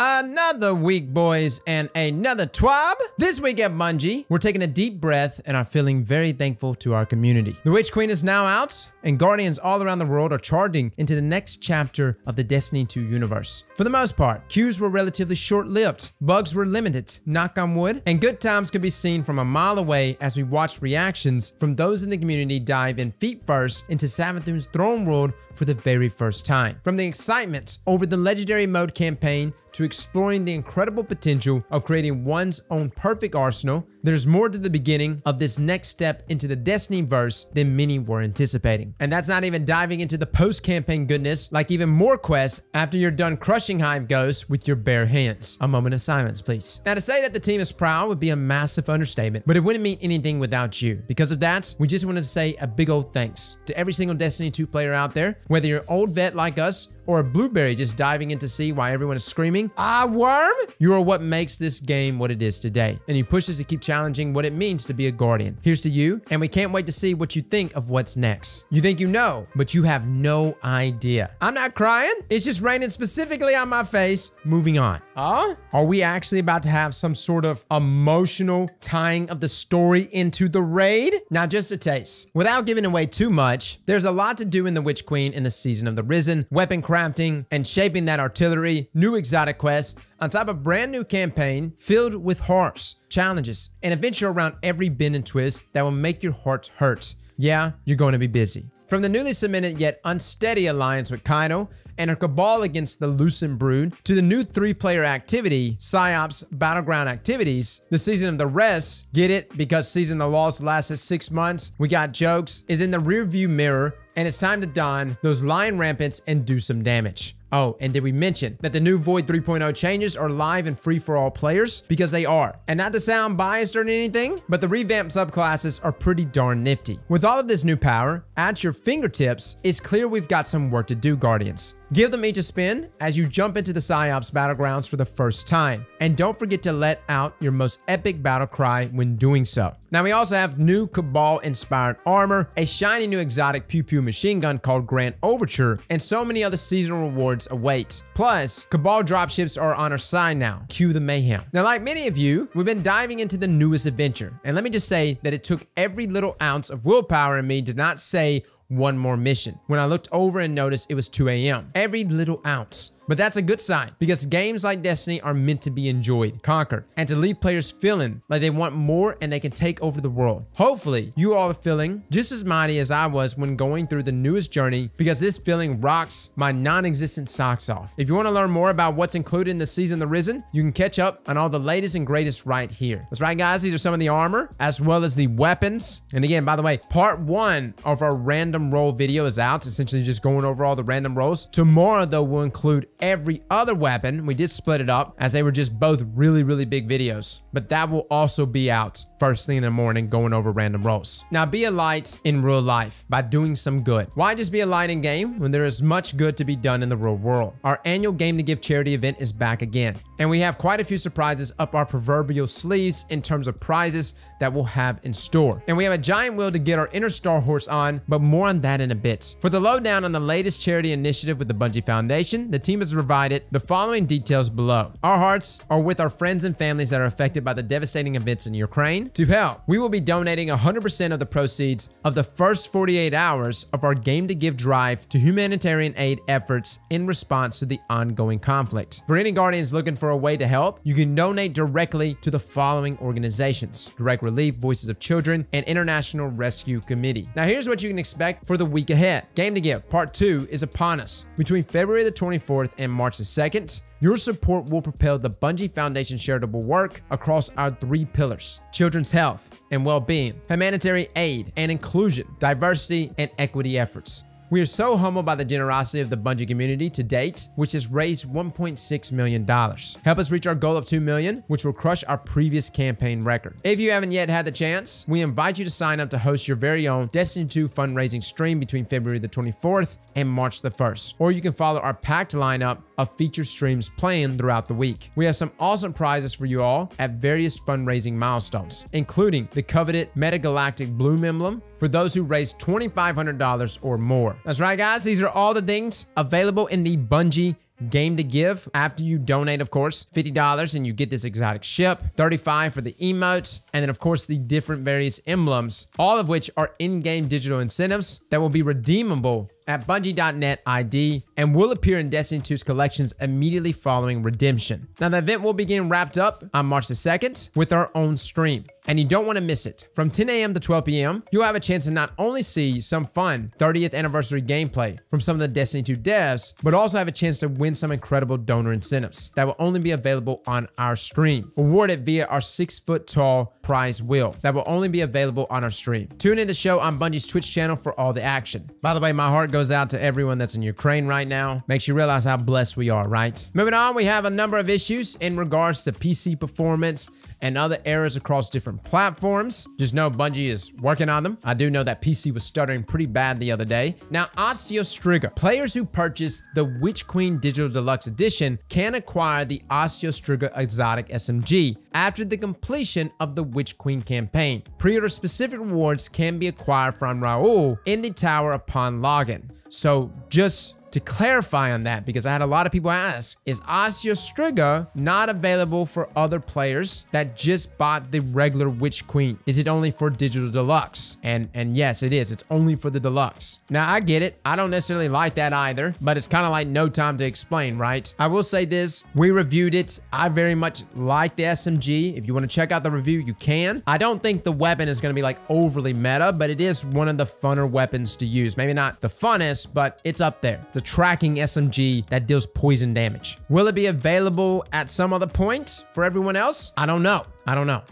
Another week, boys, and another TWAB. This week at Bungie, we're taking a deep breath and are feeling very thankful to our community. The Witch Queen is now out, and Guardians all around the world are charging into the next chapter of the Destiny 2 universe. For the most part, queues were relatively short-lived, bugs were limited, knock on wood, and good times could be seen from a mile away as we watched reactions from those in the community dive in feet first into Savathun's throne world for the very first time. From the excitement over the legendary mode campaign to exploring the incredible potential of creating one's own perfect arsenal, there's more to the beginning of this next step into the Destiny verse than many were anticipating. And that's not even diving into the post-campaign goodness, like even more quests after you're done crushing Hive Ghosts with your bare hands. A moment of silence, please. Now, to say that the team is proud would be a massive understatement, but it wouldn't mean anything without you. Because of that, we just wanted to say a big old thanks to every single Destiny 2 player out there, whether you're an old vet like us or a blueberry just diving in to see why everyone is screaming, "Ah, worm!" You are what makes this game what it is today, and you push us to keep challenging what it means to be a Guardian. Here's to you, and we can't wait to see what you think of what's next. You think you know, but you have no idea. I'm not crying, it's just raining specifically on my face. Moving on. Are we actually about to have some sort of emotional tying of the story into the raid? Now, just a taste. Without giving away too much, there's a lot to do in the Witch Queen in the Season of the Risen, weapon crafting and shaping that artillery, new exotic quests, on top of a brand new campaign filled with horrors, challenges, and adventure around every bend and twist that will make your heart hurt. Yeah, you're going to be busy. From the newly cemented yet unsteady alliance with Kaido and her cabal against the Lucent Brood, to the new 3-player activity, PsyOps Battleground activities, the Season of the Rest, get it? Because Season of the Lost lasted 6 months, we got jokes, is in the rearview mirror, and it's time to don those lion rampants and do some damage. Oh, and did we mention that the new Void 3.0 changes are live and free for all players? Because they are. And not to sound biased or anything, but the revamped subclasses are pretty darn nifty. With all of this new power at your fingertips, it's clear we've got some work to do, Guardians. Give them each a spin as you jump into the PsyOps Battlegrounds for the first time. And don't forget to let out your most epic battle cry when doing so. Now, we also have new Cabal-inspired armor, a shiny new exotic pew-pew machine gun called Grand Overture, and so many other seasonal rewards await. Plus, Cabal dropships are on our side now. Cue the mayhem. Now, like many of you, we've been diving into the newest adventure, and let me just say that it took every little ounce of willpower in me to not say one more mission when I looked over and noticed it was 2 a.m. Every little ounce. But that's a good sign, because games like Destiny are meant to be enjoyed, conquered, and to leave players feeling like they want more and they can take over the world. Hopefully, you all are feeling just as mighty as I was when going through the newest journey, because this feeling rocks my non-existent socks off. If you want to learn more about what's included in the Season of the Risen, you can catch up on all the latest and greatest right here. That's right, guys. These are some of the armor, as well as the weapons. And again, by the way, part 1 of our random roll video is out, essentially just going over all the random rolls. Tomorrow, though, will include every other weapon. We did split it up as they were just both really big videos, but that will also be out first thing in the morning, going over random rolls. Now, be a light in real life by doing some good. Why just be a light in game when there is much good to be done in the real world? Our annual Game to Give charity event is back again, and we have quite a few surprises up our proverbial sleeves in terms of prizes that we'll have in store. And we have a giant wheel to get our inner Star Horse on, but more on that in a bit. For the lowdown on the latest charity initiative with the Bungie Foundation, the team has provided the following details below. Our hearts are with our friends and families that are affected by the devastating events in Ukraine. To help, we will be donating 100% of the proceeds of the first 48 hours of our Game to Give drive to humanitarian aid efforts in response to the ongoing conflict. For any Guardians looking for a way to help, you can donate directly to the following organizations: Direct Relief, Voices of Children, and International Rescue Committee. Now, here's what you can expect for the week ahead. Game to Give Part 2 is upon us. Between February the 24th and March the 2nd, your support will propel the Bungie Foundation charitable work across our 3 pillars: children's health and well-being, humanitarian aid and inclusion, diversity and equity efforts. We are so humbled by the generosity of the Bungie community to date, which has raised $1.6 million. Help us reach our goal of $2 million, which will crush our previous campaign record. If you haven't yet had the chance, we invite you to sign up to host your very own Destiny 2 fundraising stream between February the 24th and March the 1st. Or you can follow our packed lineup of featured streams playing throughout the week. We have some awesome prizes for you all at various fundraising milestones, including the coveted Metagalactic Bloom Emblem for those who raise $2,500 or more. That's right, guys. These are all the things available in the Bungie game to give after you donate, of course. $50 and you get this exotic ship, $35 for the emotes, and then of course the different various emblems, all of which are in-game digital incentives that will be redeemable at Bungie.net ID and will appear in Destiny 2's collections immediately following redemption. Now, the event will begin wrapped up on March the 2nd with our own stream, and you don't want to miss it. From 10 a.m. to 12 p.m., you'll have a chance to not only see some fun 30th anniversary gameplay from some of the Destiny 2 devs, but also have a chance to win some incredible donor incentives that will only be available on our stream, awarded via our 6-foot-tall prize wheel that will only be available on our stream. Tune in the show on Bungie's Twitch channel for all the action. By the way, my heart goes out to everyone that's in Ukraine right now. Makes you realize how blessed we are, right? Moving on, we have a number of issues in regards to PC performance and other errors across different platforms. Just know Bungie is working on them. I do know that PC was stuttering pretty bad the other day. Now, Osteostriga. Players who purchase the Witch Queen Digital Deluxe Edition can acquire the Osteostriga Exotic SMG after the completion of the Witch Queen campaign. Pre-order specific rewards can be acquired from Raul in the tower upon login. So just to clarify on that, because I had a lot of people ask, is Osteostriga not available for other players that just bought the regular Witch Queen? Is it only for Digital Deluxe? And yes, it is. It's only for the Deluxe. Now, I get it. I don't necessarily like that either, but it's kind of like no time to explain, right? I will say this. We reviewed it. I very much like the SMG. If you want to check out the review, you can. I don't think the weapon is going to be like overly meta, but it is one of the funner weapons to use. Maybe not the funnest, but it's up there. It's a tracking SMG that deals poison damage. Will it be available at some other point for everyone else? I don't know.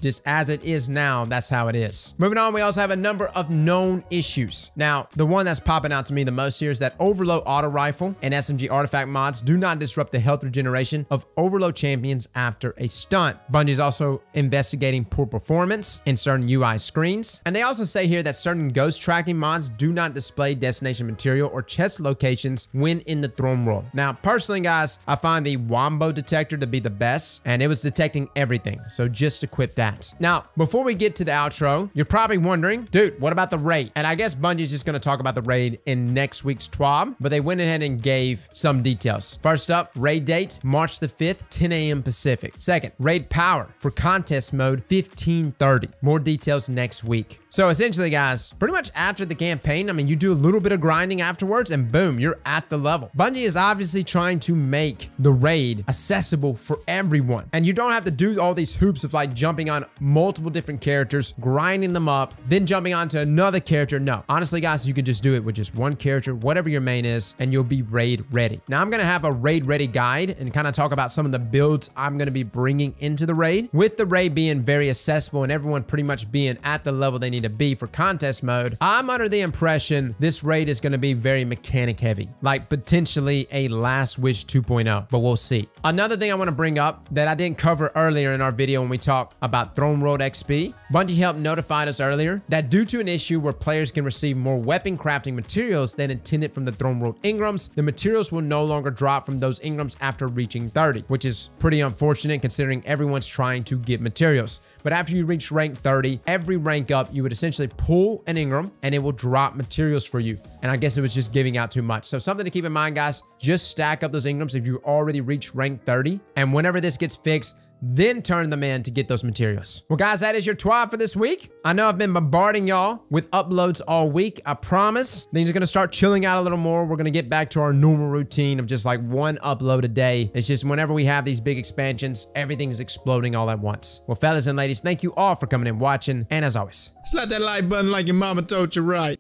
Just as it is now, that's how it is. Moving on, we also have a number of known issues. Now, the one that's popping out to me the most here is that Overload Auto Rifle and SMG artifact mods do not disrupt the health regeneration of Overload champions after a stunt. Bungie is also investigating poor performance in certain UI screens. And they also say here that certain ghost tracking mods do not display destination material or chest locations when in the throne world. Now, personally, guys, I find the Wombo detector to be the best, and it was detecting everything. So just to quit that. Now, before we get to the outro, you're probably wondering, dude, what about the raid? And I guess Bungie's just going to talk about the raid in next week's TWAB, but they went ahead and gave some details. First up, raid date, March the 5th, 10 a.m. Pacific. Second, raid power for contest mode, 1530. More details next week. So essentially, guys, pretty much after the campaign, I mean, you do a little bit of grinding afterwards and boom, you're at the level. Bungie is obviously trying to make the raid accessible for everyone. And you don't have to do all these hoops of like jumping on multiple different characters, grinding them up, then jumping onto another character. No, honestly, guys, you can just do it with just one character, whatever your main is, and you'll be raid ready. Now, I'm going to have a raid ready guide and kind of talk about some of the builds I'm going to be bringing into the raid, with the raid being very accessible and everyone pretty much being at the level they need to be for contest mode. I'm under the impression this raid is going to be very mechanic heavy, like potentially a Last Wish 2.0, but we'll see. Another thing I want to bring up that I didn't cover earlier in our video when we talked about Throne World XP, Bungie helped notify us earlier that due to an issue where players can receive more weapon crafting materials than intended from the Throne World Ingrams, the materials will no longer drop from those Ingrams after reaching 30, which is pretty unfortunate considering everyone's trying to get materials. But after you reach rank 30, every rank up, you would essentially pull an Ingram and it will drop materials for you. And I guess it was just giving out too much. So something to keep in mind, guys, just stack up those Ingrams if you already reached rank 30. And whenever this gets fixed, then turn them in to get those materials. Well, guys, that is your TWAB for this week. I know I've been bombarding y'all with uploads all week. I promise things are going to start chilling out a little more. We're going to get back to our normal routine of just like one upload a day. It's just whenever we have these big expansions, everything's exploding all at once. Well, fellas and ladies, thank you all for coming and watching. And as always, slap that like button like your mama told you right.